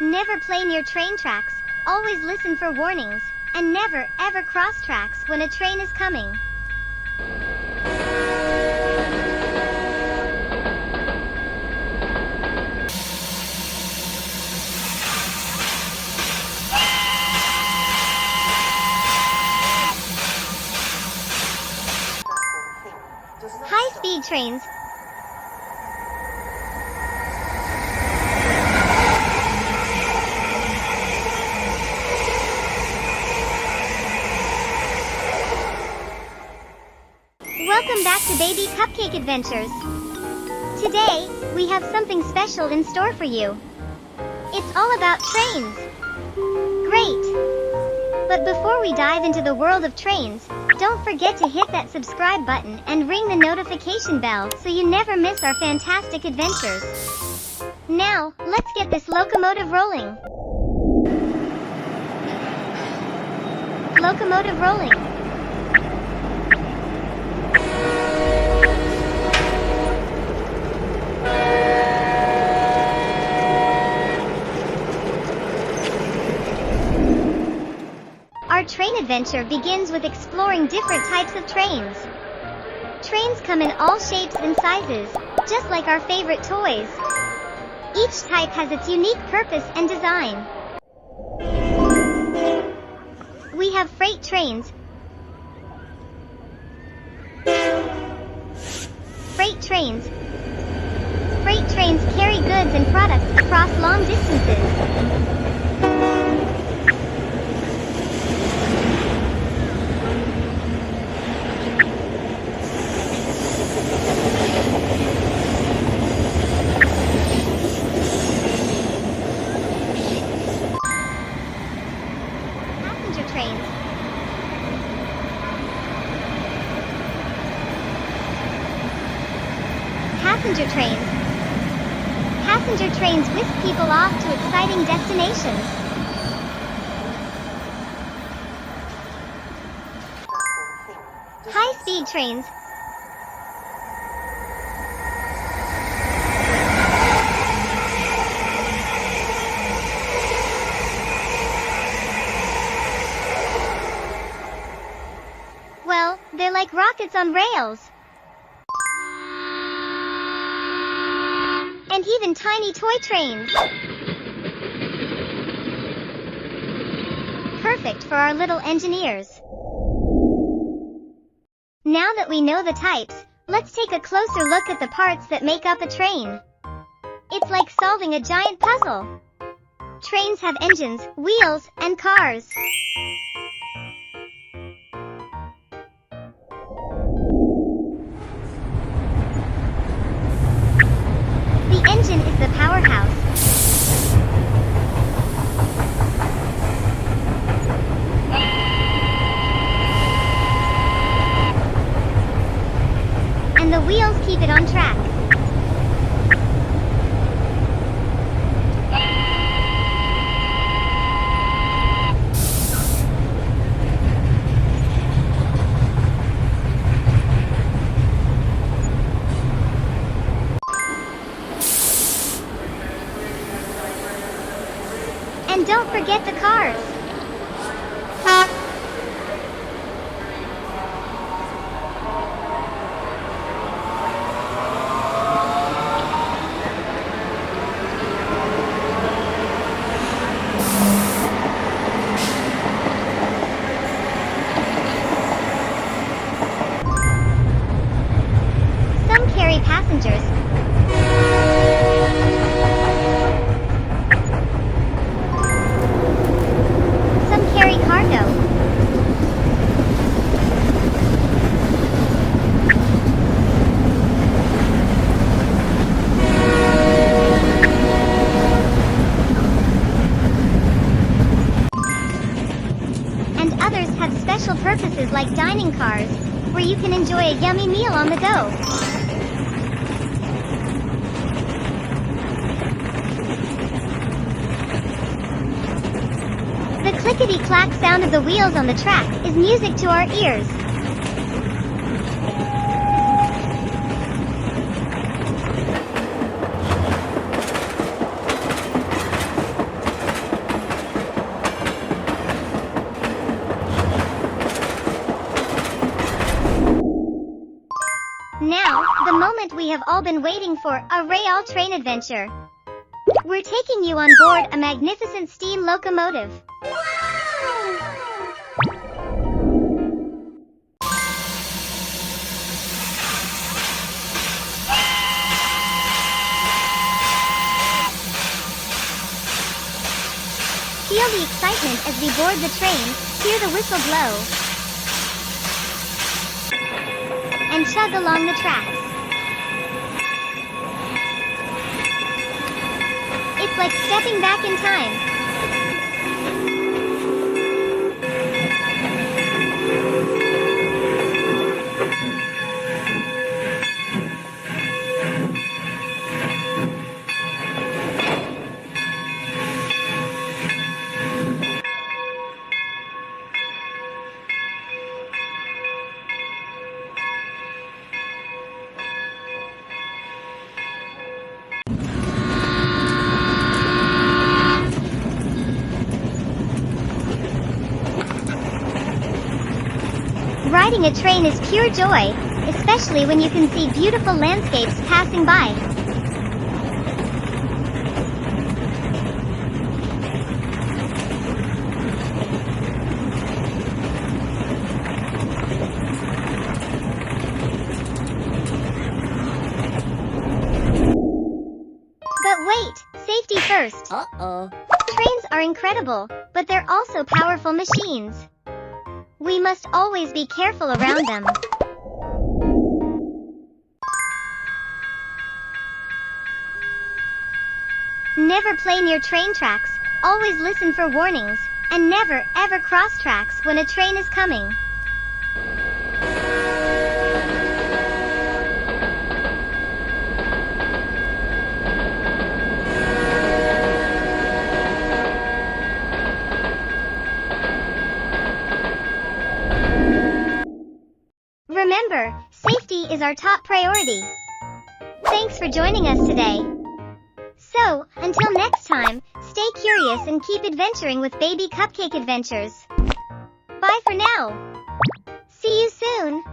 Never play near train tracks, always listen for warnings, and never ever cross tracks when a train is coming. High-speed trains. Welcome back to Baby Cupcake Adventures. Today, we have something special in store for you. It's all about trains. Great! But before we dive into the world of trains, don't forget to hit that subscribe button and ring the notification bell so you never miss our fantastic adventures. Now, let's get this locomotive rolling. Locomotive rolling. Our train adventure begins with exploring different types of trains. Trains come in all shapes and sizes, just like our favorite toys. Each type has its unique purpose and design. We have freight trains. Freight trains. Freight trains carry goods and products across long distances. Passenger trains. Passenger trains whisk people off to exciting destinations. High-speed trains. Well, they're like rockets on rails. And even tiny toy trains. Perfect for our little engineers. Now that we know the types, let's take a closer look at the parts that make up a train. It's like solving a giant puzzle. Trains have engines, wheels, and cars. The engine is the powerhouse. And the wheels keep it on track. And don't forget the cars. Some carry passengers. Special purposes like dining cars, where you can enjoy a yummy meal on the go. The clickety-clack sound of the wheels on the track is music to our ears. all been waiting for, a real train adventure. We're taking you on board a magnificent steam locomotive. Feel the excitement as we board the train, hear the whistle blow, and chug along the tracks. It's like stepping back in time. Riding a train is pure joy, especially when you can see beautiful landscapes passing by. But wait, safety first. Trains are incredible, but they're also powerful machines. We must always be careful around them. Never play near train tracks, always listen for warnings, and never ever cross tracks when a train is coming. Remember, safety is our top priority. Thanks for joining us today. So, until next time, stay curious and keep adventuring with Baby Cupcake Adventures. Bye for now. See you soon.